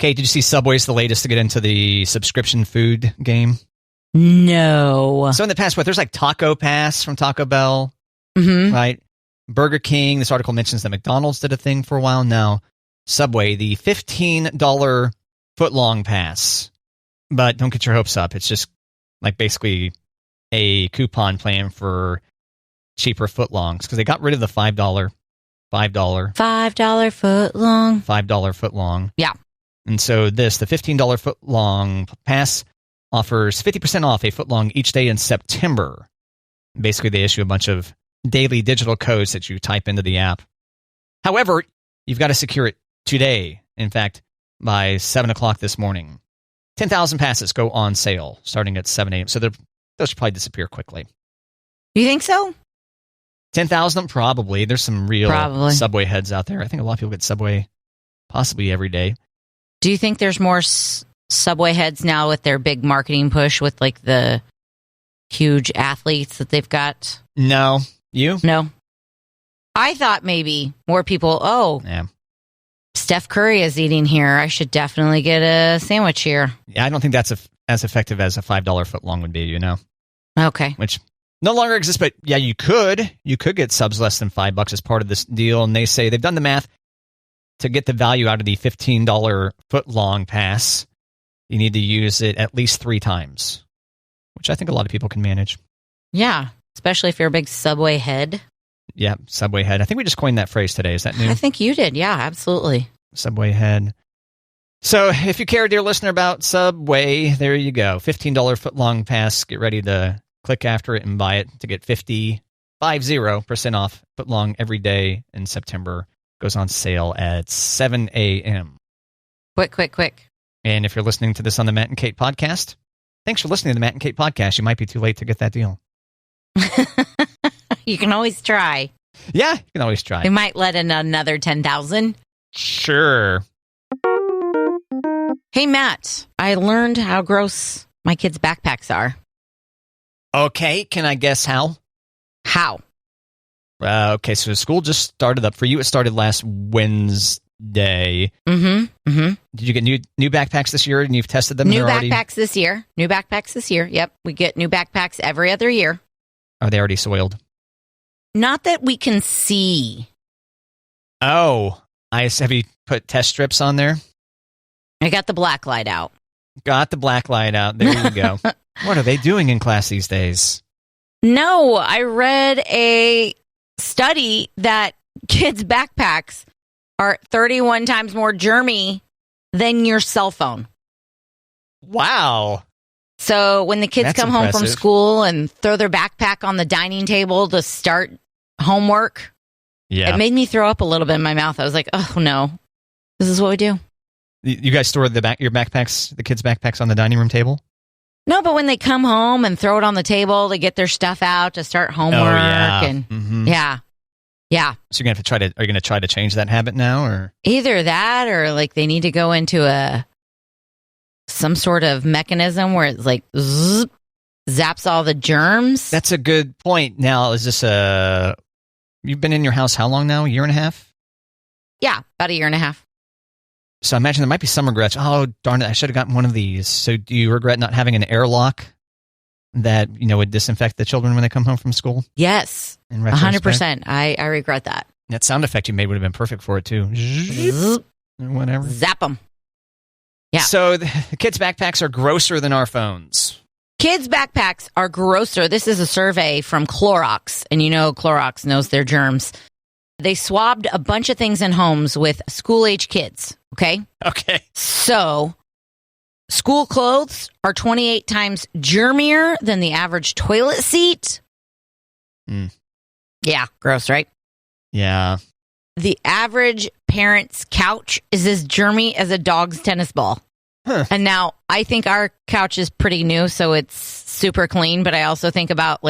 Kate, did you see Subway's the latest to get into the subscription food game? No. So in the past, there's like Taco Pass from Taco Bell, right? Burger King. This article mentions that McDonald's did a thing for a while now. Subway, the $15 footlong pass. But don't get your hopes up. It's just like basically a coupon plan for cheaper footlongs because they got rid of the $5 footlong. $5 footlong. Yeah. And so the $15 footlong pass offers 50% off a footlong each day in September. Basically, they issue a bunch of daily digital codes that you type into the app. However, you've got to secure it today. In fact, by 7 o'clock this morning. 10,000 passes go on sale starting at 7 a.m. So those should probably disappear quickly. You think so? 10,000 probably. There's some real Subway heads out there. I think a lot of people get Subway possibly every day. Do you think there's more Subway heads now with their big marketing push with like the huge athletes that they've got? No. You? No. I thought maybe more people, Steph Curry is eating here. I should definitely get a sandwich here. Yeah, I don't think that's as effective as a $5 footlong would be, Okay. Which no longer exists, but yeah, you could get subs less than $5 as part of this deal. And they say they've done the math to get the value out of the $15 footlong pass. You need to use it at least 3 times, which I think a lot of people can manage. Yeah, especially if you're a big Subway head. Yeah, Subway head. I think we just coined that phrase today. Is that new? I think you did. Yeah, absolutely. Subway head. So if you care, dear listener, about Subway, there you go. $15 footlong pass. Get ready to click after it and buy it to get 50% off footlong every day in September. Goes on sale at 7 a.m. Quick. And if you're listening to this on the Matt and Kate podcast, thanks for listening to the Matt and Kate podcast. You might be too late to get that deal. You can always try. Yeah, you can always try. We might let in another 10,000. Sure. Hey, Matt, I learned how gross my kids' backpacks are. Okay, can I guess how? How? Okay, so school just started up. For you, it started last Wednesday. Did you get new backpacks this year and you've tested them? New backpacks this year. Yep, we get new backpacks every other year. Are they already soiled? Not that we can see. Oh, have you put test strips on there? I got the black light out. Got the black light out. There you go. What are they doing in class these days? No, I read a study that kids' backpacks are 31 times more germy than your cell phone. Wow. So when the kids That's come impressive. home from school and throw their backpack on the dining table to start homework, it made me throw up a little bit in my mouth. I was like, oh no, this is what we do. You guys store your backpacks, the kids' backpacks on the dining room table? No, but when they come home and throw it on the table to get their stuff out to start homework, yeah. Yeah. So are you going to try to change that habit now, or either that, or like they need to go into some sort of mechanism where it's like zaps all the germs. That's a good point. Now, is this you've been in your house how long now? A year and a half? Yeah, about a year and a half. So I imagine there might be some regrets. Oh, darn it, I should have gotten one of these. So do you regret not having an airlock that, would disinfect the children when they come home from school? Yes, 100%. I regret that. That sound effect you made would have been perfect for it, too. Zzz. Whatever. Zap them. Yeah. So the kids' backpacks are grosser than our phones. Kids' backpacks are grosser. This is a survey from Clorox, and Clorox knows their germs. They swabbed a bunch of things in homes with school-age kids, okay? Okay. So, school clothes are 28 times germier than the average toilet seat. Yeah, gross, right? Yeah. The average parent's couch is as germy as a dog's tennis ball. Huh. And now, I think our couch is pretty new, so it's super clean, but I also think about,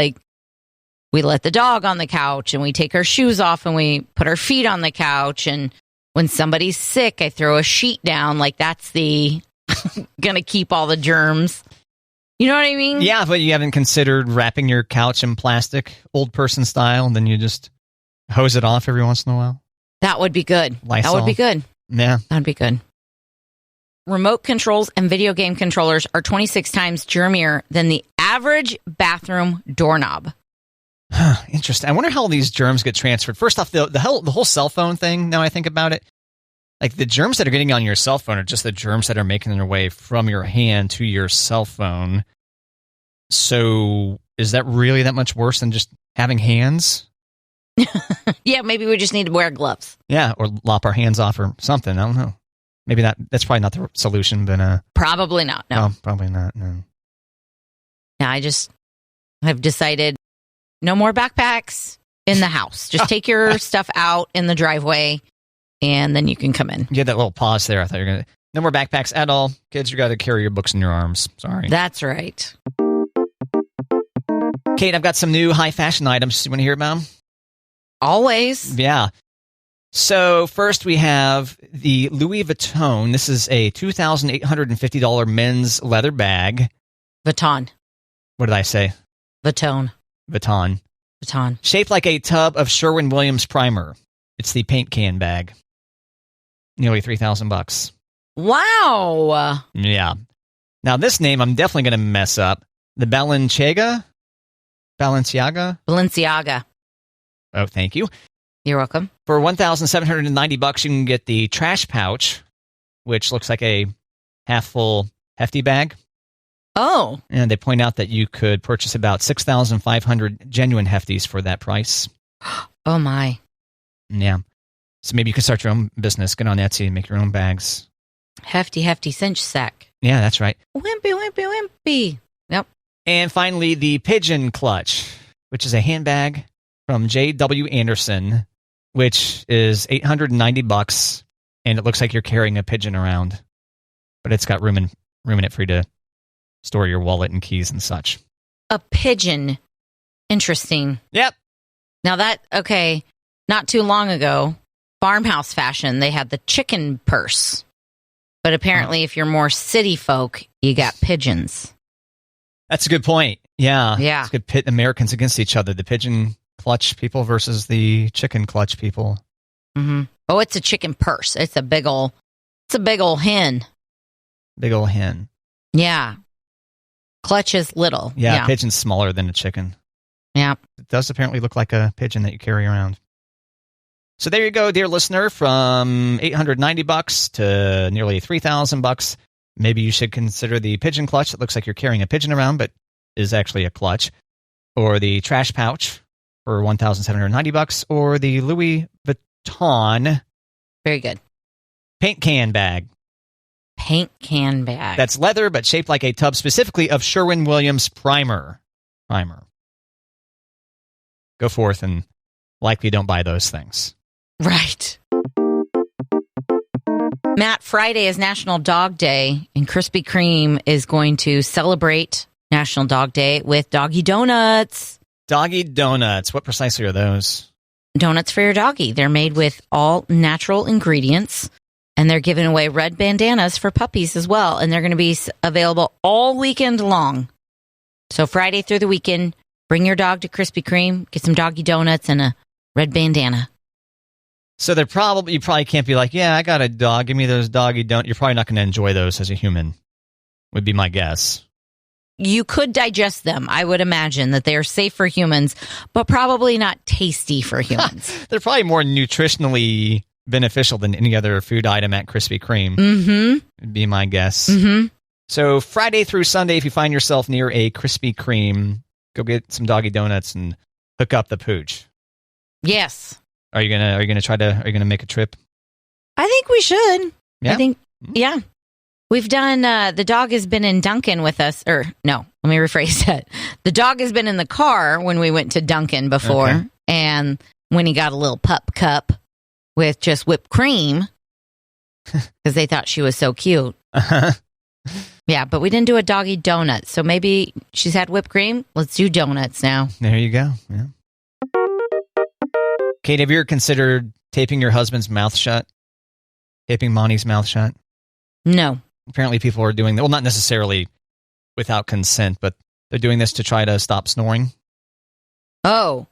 we let the dog on the couch and we take our shoes off and we put our feet on the couch. And when somebody's sick, I throw a sheet down. That's the going to keep all the germs. You know what I mean? Yeah, but you haven't considered wrapping your couch in plastic, old person style, and then you just hose it off every once in a while? That would be good. Lysol. That would be good. Yeah. That'd be good. Remote controls and video game controllers are 26 times germier than the average bathroom doorknob. Interesting. I wonder how all these germs get transferred. First off, the whole cell phone thing, now I think about it, like the germs that are getting on your cell phone are just the germs that are making their way from your hand to your cell phone. So is that really that much worse than just having hands? Yeah, maybe we just need to wear gloves. Yeah, or lop our hands off or something. I don't know. Maybe that's probably not the solution, but... Probably not, no. Probably not, no. Yeah, I just have decided no more backpacks in the house. Just take your stuff out in the driveway, and then you can come in. You had that little pause there. I thought you were going to... No more backpacks at all. Kids, you got to carry your books in your arms. Sorry. That's right. Kate, I've got some new high fashion items. You want to hear about them? Always. Yeah. So first we have the Louis Vuitton. This is a $2,850 men's leather bag. Vuitton. What did I say? Vuitton. Vuitton. Vuitton. Shaped like a tub of Sherwin-Williams primer. It's the paint can bag. Nearly $3,000. Wow. Yeah. Now this name I'm definitely going to mess up. The Balenciaga? Balenciaga. Oh, thank you. You're welcome. For $1,790, you can get the trash pouch, which looks like a half-full hefty bag. Oh. And they point out that you could purchase about 6,500 genuine hefties for that price. Oh, my. Yeah. So maybe you can start your own business, get on Etsy and make your own bags. Hefty cinch sack. Yeah, that's right. Wimpy. Yep. And finally, the pigeon clutch, which is a handbag from J.W. Anderson, which is $890, and it looks like you're carrying a pigeon around, but it's got room in it for you to store your wallet and keys and such. A pigeon. Interesting. Yep. Now okay, not too long ago, farmhouse fashion, they had the chicken purse. But apparently, if you're more city folk, you got pigeons. That's a good point. Yeah. Yeah. It's good pit Americans against each other. The pigeon clutch people versus the chicken clutch people. Mm-hmm. Oh, it's a chicken purse. It's a big ol' hen. Big old hen. Yeah. Clutch is little. Yeah, pigeon's smaller than a chicken. Yeah. It does apparently look like a pigeon that you carry around. So there you go, dear listener, from $890 to nearly $3,000. Maybe you should consider the pigeon clutch. It looks like you're carrying a pigeon around, but is actually a clutch. Or the trash pouch for $1,790, or the Louis Vuitton. Very good. Paint can bag. Paint can bag. That's leather, but shaped like a tub, specifically of Sherwin-Williams primer. Go forth and likely don't buy those things. Right. Matt, Friday is National Dog Day, and Krispy Kreme is going to celebrate National Dog Day with doggy donuts. Doggy donuts. What precisely are those? Donuts for your doggy. They're made with all natural ingredients, and they're giving away red bandanas for puppies as well, and they're going to be available all weekend long. So Friday through the weekend, bring your dog to Krispy Kreme, get some doggy donuts and a red bandana. So you probably can't be like, yeah, I got a dog, give me those doggy donuts. You're probably not going to enjoy those as a human, would be my guess. You could digest them. I would imagine that they are safe for humans, but probably not tasty for humans. They're probably more nutritionally beneficial than any other food item at Krispy Kreme. Mm-hmm. Would be my guess. Mm-hmm. So Friday through Sunday, if you find yourself near a Krispy Kreme, go get some doggy donuts and hook up the pooch. Yes. Are you gonna make a trip? I think we should. Yeah. Yeah. We've done, the dog has been in Dunkin' with us, or no, let me rephrase that. The dog has been in the car when we went to Dunkin' before, okay. And when he got a little pup cup with just whipped cream, because they thought she was so cute. Uh-huh. Yeah, but we didn't do a doggy donut, so maybe she's had whipped cream. Let's do donuts now. There you go. Yeah. Kate, have you ever considered taping your husband's mouth shut? Taping Monty's mouth shut? No. Apparently people are doing that. Well, not necessarily without consent, but they're doing this to try to stop snoring. Oh.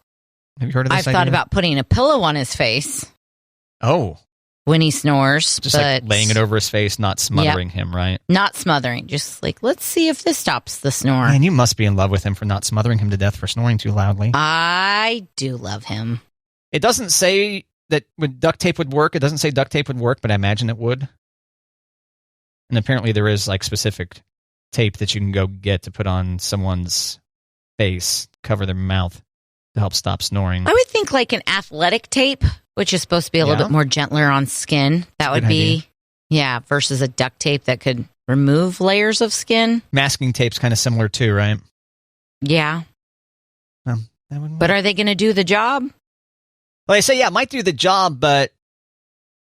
Have you heard of this I've thought about putting a pillow on his face. Oh. when he snores. Just like laying it over his face, not smothering him, right? Not smothering. Just like, let's see if this stops the snore. Man, you must be in love with him for not smothering him to death for snoring too loudly. I do love him. It doesn't say that duct tape would work. It doesn't say duct tape would work, but I imagine it would. And apparently there is like specific tape that you can go get to put on someone's face, cover their mouth to help stop snoring. I would think like an athletic tape, which is supposed to be a little bit more gentler on skin. That would be, versus a duct tape that could remove layers of skin. Masking tape's kind of similar too, right? Yeah. But are they going to do the job? Well, I say, it might do the job, but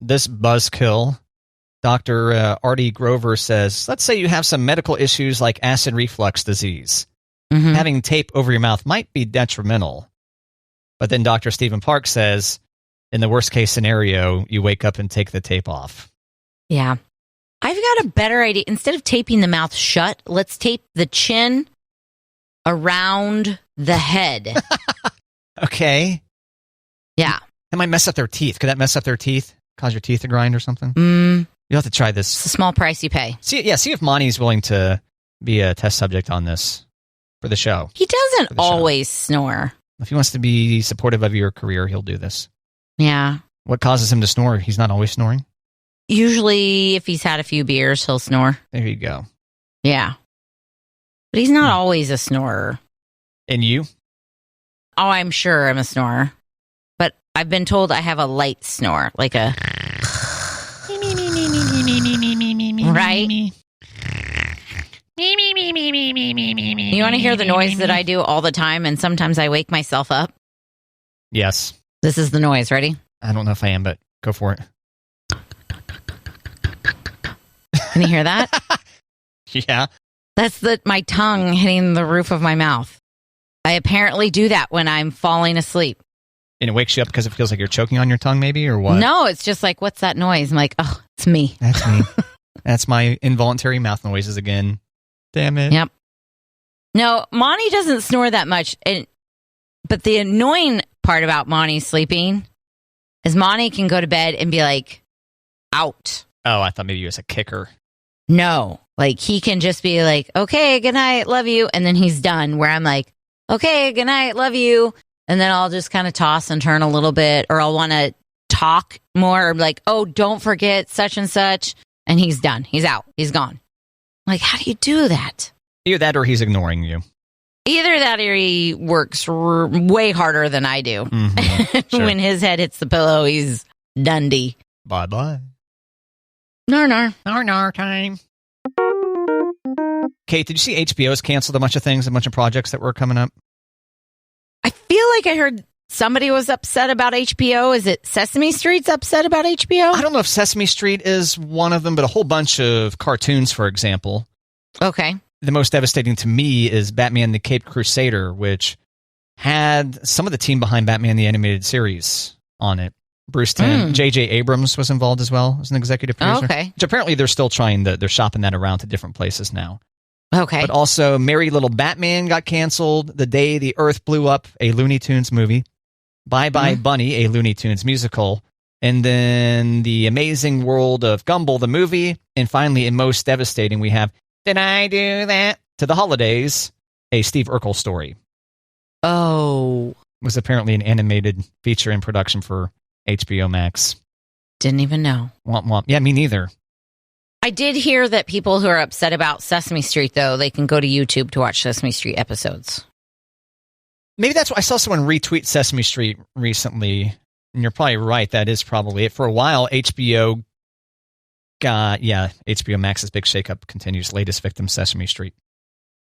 this buzzkill, Dr. Artie Grover says, let's say you have some medical issues like acid reflux disease. Mm-hmm. Having tape over your mouth might be detrimental. But then Dr. Stephen Park says, in the worst case scenario, you wake up and take the tape off. Yeah. I've got a better idea. Instead of taping the mouth shut, let's tape the chin around the head. Okay. Yeah. That might mess up their teeth. Could that mess up their teeth? Cause your teeth to grind or something? You'll have to try this. It's a small price you pay. See if Monty's willing to be a test subject on this for the show. He doesn't always snore. If he wants to be supportive of your career, he'll do this. Yeah. What causes him to snore? He's not always snoring? Usually, if he's had a few beers, he'll snore. There you go. Yeah. But he's not always a snorer. And you? Oh, I'm sure I'm a snorer. But I've been told I have a light snore, like a... Right? You want to hear the noise that I do all the time, and sometimes I wake myself up? Yes. This is the noise. Ready? I don't know if I am, but go for it. Can you hear that? Yeah. That's my tongue hitting the roof of my mouth. I apparently do that when I'm falling asleep. And it wakes you up because it feels like you're choking on your tongue, maybe, or what? No, it's just like, what's that noise? I'm like, oh, it's me. That's me. That's my involuntary mouth noises again. Damn it. Yep. No, Monty doesn't snore that much. But the annoying part about Monty sleeping is Monty can go to bed and be like, out. Oh, I thought maybe he was a kicker. No. Like, he can just be like, okay, good night, love you. And then he's done, where I'm like, okay, good night, love you. And then I'll just kind of toss and turn a little bit, or I'll want to talk more, like, oh, don't forget such and such. And he's done. He's out. He's gone. Like, how do you do that? Either that or he's ignoring you. Either that or he works way harder than I do. Mm-hmm. Sure. When his head hits the pillow, he's Dundee. Bye-bye. Nar time. Kate, did you see HBO's canceled a bunch of things, a bunch of projects that were coming up? I feel like I heard somebody was upset about HBO. Is it Sesame Street's upset about HBO? I don't know if Sesame Street is one of them, but a whole bunch of cartoons, for example. Okay. The most devastating to me is Batman the Caped Crusader, which had some of the team behind Batman the Animated Series on it. Bruce Timm, J.J. Abrams was involved as well as an executive producer. Okay. Which apparently they're still they're shopping that around to different places now. Okay. But also Merry Little Batman got canceled. The Day the Earth Blew Up, a Looney Tunes movie. Bye Bye Bunny, a Looney Tunes musical. And then The Amazing World of Gumball, the movie. And finally, and most devastating, we have Did I Do That? To the Holidays, a Steve Urkel story. Oh. Was apparently an animated feature in production for HBO Max. Didn't even know. Womp womp. Yeah, me neither. I did hear that people who are upset about Sesame Street, though, they can go to YouTube to watch Sesame Street episodes. Maybe that's why I saw someone retweet Sesame Street recently, and you're probably right. That is probably it. For a while, HBO Max's big shakeup continues. Latest victim, Sesame Street.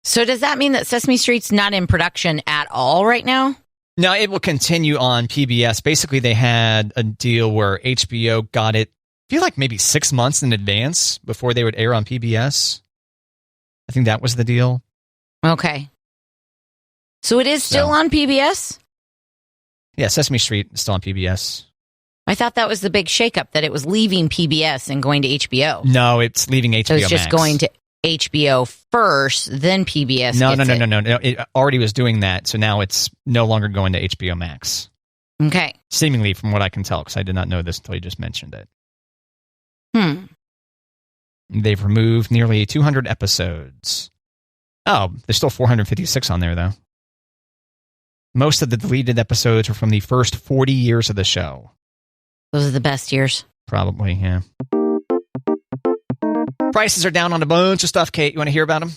So does that mean that Sesame Street's not in production at all right now? No, it will continue on PBS. Basically, they had a deal where HBO got it, I feel like maybe 6 months in advance before they would air on PBS. I think that was the deal. Okay. So it is still on PBS? Yeah, Sesame Street is still on PBS. I thought that was the big shakeup, that it was leaving PBS and going to HBO. No, it's leaving HBO Max. So it's just going to HBO first, then PBS. No. It already was doing that, so now it's no longer going to HBO Max. Okay. Seemingly, from what I can tell, because I did not know this until you just mentioned it. They've removed nearly 200 episodes. Oh, there's still 456 on there, though. Most of the deleted episodes are from the first 40 years of the show. Those are the best years. Probably, yeah. Prices are down on a bunch of stuff, Kate. You want to hear about them?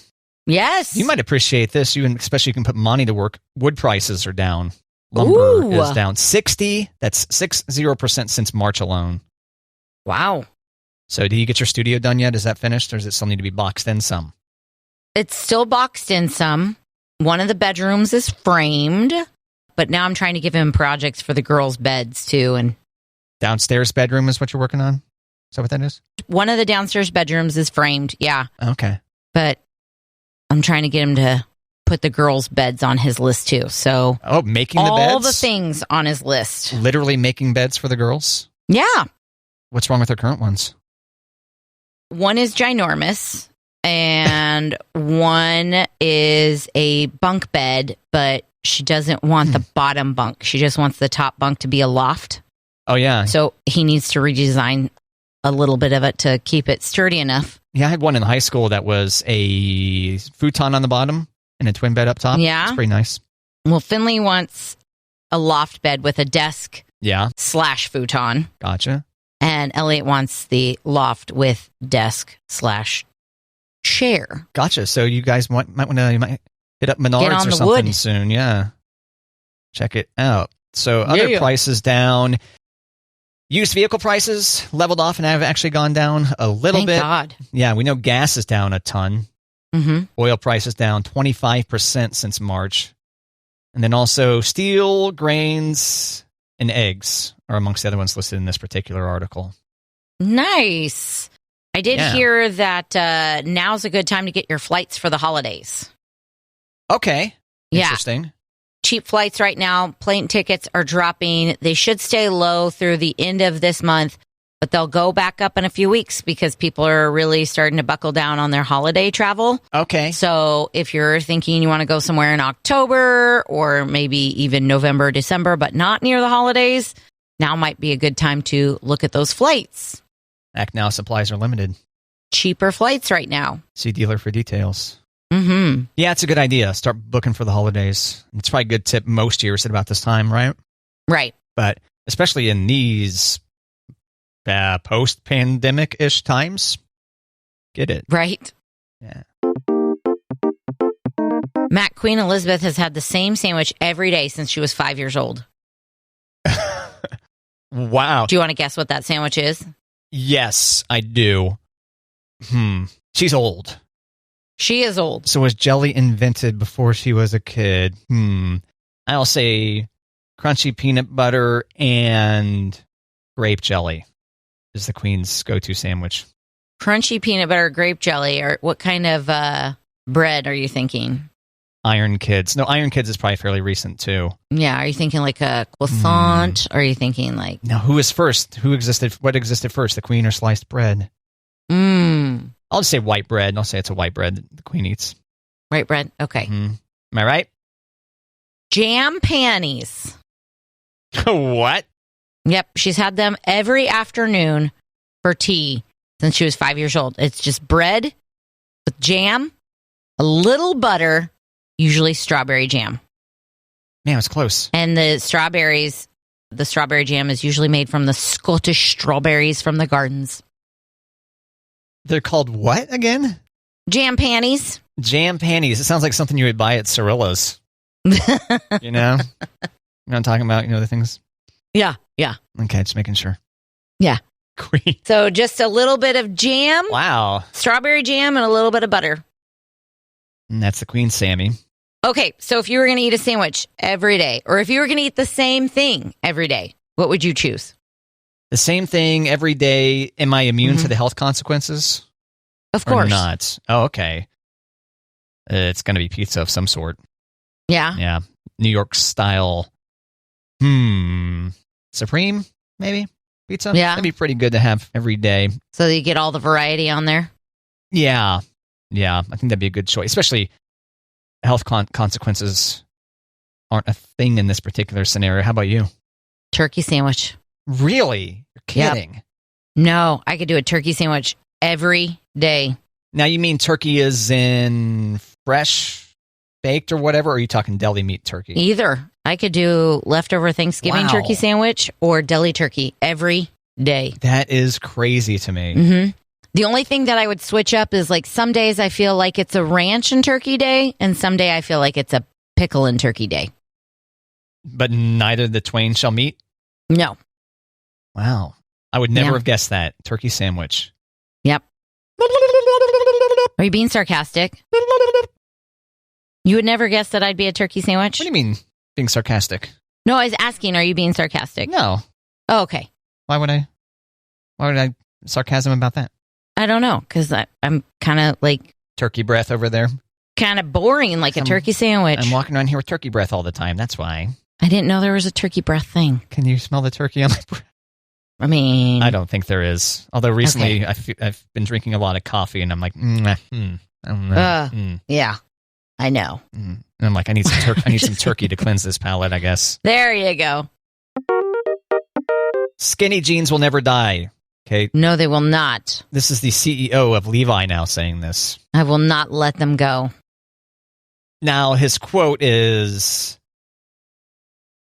Yes. You might appreciate this. Especially you can put money to work. Wood prices are down. Lumber is down 60% since March alone. Wow. So do you get your studio done yet? Is that finished, or does it still need to be boxed in some? It's still boxed in some. One of the bedrooms is framed, but now I'm trying to give him projects for the girls' beds, too. And downstairs bedroom is what you're working on? Is that what that is? One of the downstairs bedrooms is framed, yeah. Okay. But I'm trying to get him to put the girls' beds on his list, too. So making the beds? All the things on his list. Literally making beds for the girls? Yeah. What's wrong with their current ones? One is ginormous, and one is a bunk bed, but she doesn't want the bottom bunk. She just wants the top bunk to be a loft. Oh, yeah. So he needs to redesign a little bit of it to keep it sturdy enough. Yeah, I had one in high school that was a futon on the bottom and a twin bed up top. Yeah. It's pretty nice. Well, Finley wants a loft bed with a desk / futon. Gotcha. And Elliot wants the loft with desk / chair. Gotcha. So you guys might hit up Menards or something wood soon. Yeah. Check it out. So other prices down. Used vehicle prices leveled off and have actually gone down a little bit. Thank God. Yeah, we know gas is down a ton. Mm-hmm. Oil prices down 25% since March. And then also steel, grains, and eggs are amongst the other ones listed in this particular article. Nice. I did hear that now's a good time to get your flights for the holidays. Okay. Interesting. Cheap flights right now. Plane tickets are dropping. They should stay low through the end of this month, but they'll go back up in a few weeks because people are really starting to buckle down on their holiday travel. Okay. So if you're thinking you want to go somewhere in October or maybe even November, December, but not near the holidays, now might be a good time to look at those flights. Act now, supplies are limited. Cheaper flights right now. See dealer for details. Mm-hmm. Yeah, it's a good idea. Start booking for the holidays. It's probably a good tip most years at about this time, right? Right. But especially in these post-pandemic-ish times, get it. Right. Yeah. Matt, Queen Elizabeth has had the same sandwich every day since she was 5 years old. Wow. Do you want to guess what that sandwich is? Yes, I do. She's old. She is old. So was jelly invented before she was a kid? I'll say crunchy peanut butter and grape jelly is the Queen's go-to sandwich. Crunchy peanut butter, grape jelly, or what kind of bread are you thinking? Iron Kids. No, Iron Kids is probably fairly recent, too. Yeah, are you thinking like a croissant? Or are you thinking like... Now, who was first? What existed first, the Queen or sliced bread? I'll just say white bread. I'll say it's a white bread the Queen eats. White bread? Okay. Am I right? Jam panties. What? Yep, she's had them every afternoon for tea since she was 5 years old. It's just bread with jam, a little butter, usually strawberry jam. Man, it's close. And the strawberry jam is usually made from the Scottish strawberries from the gardens. They're called what again? Jam panties. Jam panties. It sounds like something you would buy at Cirillo's. You know? You know what I'm talking about? You know the things? Yeah. Okay, just making sure. Yeah. Queen. So just a little bit of jam. Wow. Strawberry jam and a little bit of butter. And that's the Queen Sammy. Okay, so if you were going to eat a sandwich every day, or if you were going to eat the same thing every day, what would you choose? The same thing every day. Am I immune to the health consequences? Of course. Or not? Oh, okay. It's going to be pizza of some sort. Yeah. Yeah. New York style. Supreme, maybe? Pizza? Yeah. That'd be pretty good to have every day. So you get all the variety on there? Yeah. I think that'd be a good choice. Especially health consequences aren't a thing in this particular scenario. How about you? Turkey sandwich. Really? You're kidding. Yep. No, I could do a turkey sandwich every day. Now, you mean turkey is in fresh, baked, or whatever? Or are you talking deli meat turkey? Either. I could do leftover Thanksgiving turkey sandwich or deli turkey every day. That is crazy to me. Mm-hmm. The only thing that I would switch up is like some days I feel like it's a ranch and turkey day, and some day I feel like it's a pickle and turkey day. But neither the twain shall meet? No. Wow. I would never have guessed that. Turkey sandwich. Yep. Are you being sarcastic? You would never guess that I'd be a turkey sandwich? What do you mean being sarcastic? No, I was asking, are you being sarcastic? No. Oh, okay. Why would I sarcasm about that? I don't know, because I'm kind of like... Turkey breath over there? Kind of boring, like a turkey sandwich. I'm walking around here with turkey breath all the time. That's why. I didn't know there was a turkey breath thing. Can you smell the turkey on my breath? I mean... I don't think there is. Although recently I've been drinking a lot of coffee, and I'm like, I don't know. Yeah, I know. And I'm like, I need some turkey to cleanse this palate, I guess. There you go. Skinny jeans will never die. Okay. No, they will not. This is the CEO of Levi now saying this. I will not let them go. Now, his quote is,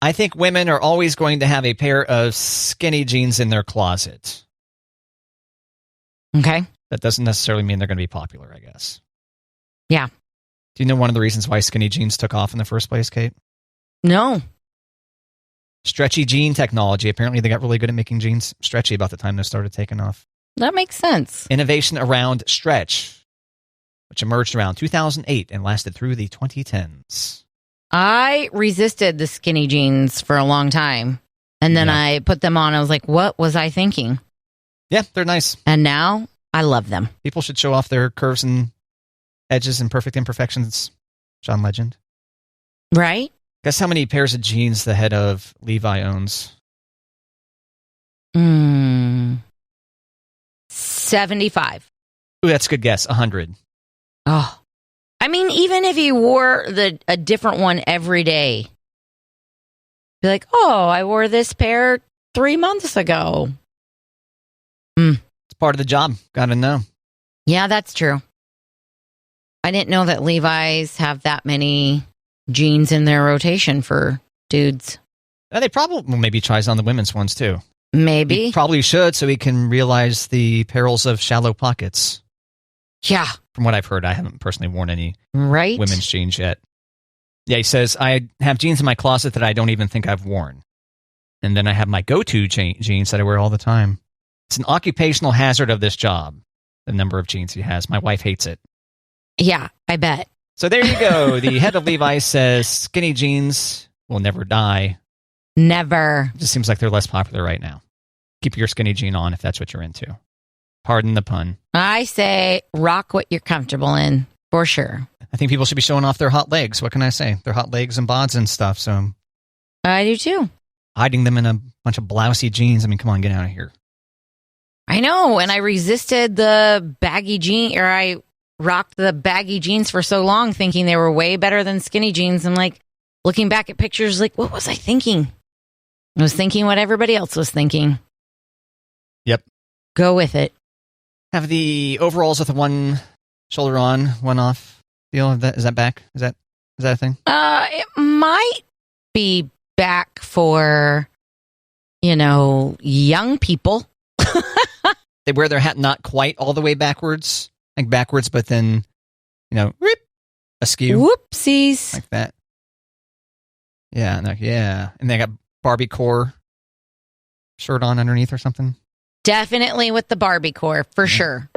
I think women are always going to have a pair of skinny jeans in their closet. Okay. That doesn't necessarily mean they're going to be popular, I guess. Yeah. Do you know one of the reasons why skinny jeans took off in the first place, Kate? No. Stretchy jean technology. Apparently, they got really good at making jeans stretchy about the time they started taking off. That makes sense. Innovation around stretch, which emerged around 2008 and lasted through the 2010s. I resisted the skinny jeans for a long time. And then I put them on. I was like, what was I thinking? Yeah, they're nice. And now I love them. People should show off their curves and edges and perfect imperfections. John Legend. Right? Guess how many pairs of jeans the head of Levi owns? 75. Ooh, that's a good guess. 100. Oh. I mean, even if he wore a different one every day, be like, oh, I wore this pair 3 months ago. It's part of the job. Gotta know. Yeah, that's true. I didn't know that Levi's have that many jeans in their rotation for dudes. They probably maybe tries on the women's ones too. Maybe. He probably should, so he can realize the perils of shallow pockets. Yeah. From what I've heard, I haven't personally worn any right women's jeans yet. Yeah, he says, I have jeans in my closet that I don't even think I've worn. And then I have my go-to jeans that I wear all the time. It's an occupational hazard of this job, the number of jeans he has. My wife hates it. Yeah, I bet. So there you go. The head of Levi says skinny jeans will never die. Never. It just seems like they're less popular right now. Keep your skinny jean on if that's what you're into. Pardon the pun. I say rock what you're comfortable in, for sure. I think people should be showing off their hot legs. What can I say? Their hot legs and bods and stuff. So I do too. Hiding them in a bunch of blousy jeans. I mean, come on, get out of here. I know. And I resisted the baggy jean, or I rocked the baggy jeans for so long thinking they were way better than skinny jeans. I'm like, looking back at pictures, like, what was I thinking? I was thinking what everybody else was thinking. Yep. Go with it. Have the overalls with the one shoulder on, one off deal. Is that back? Is that a thing? It might be back for, young people. They wear their hat not quite all the way backwards, like backwards, but then, rip, askew. Whoopsies. Like that. Yeah, and they got Barbie core shirt on underneath or something. Definitely with the Barbie core, for sure.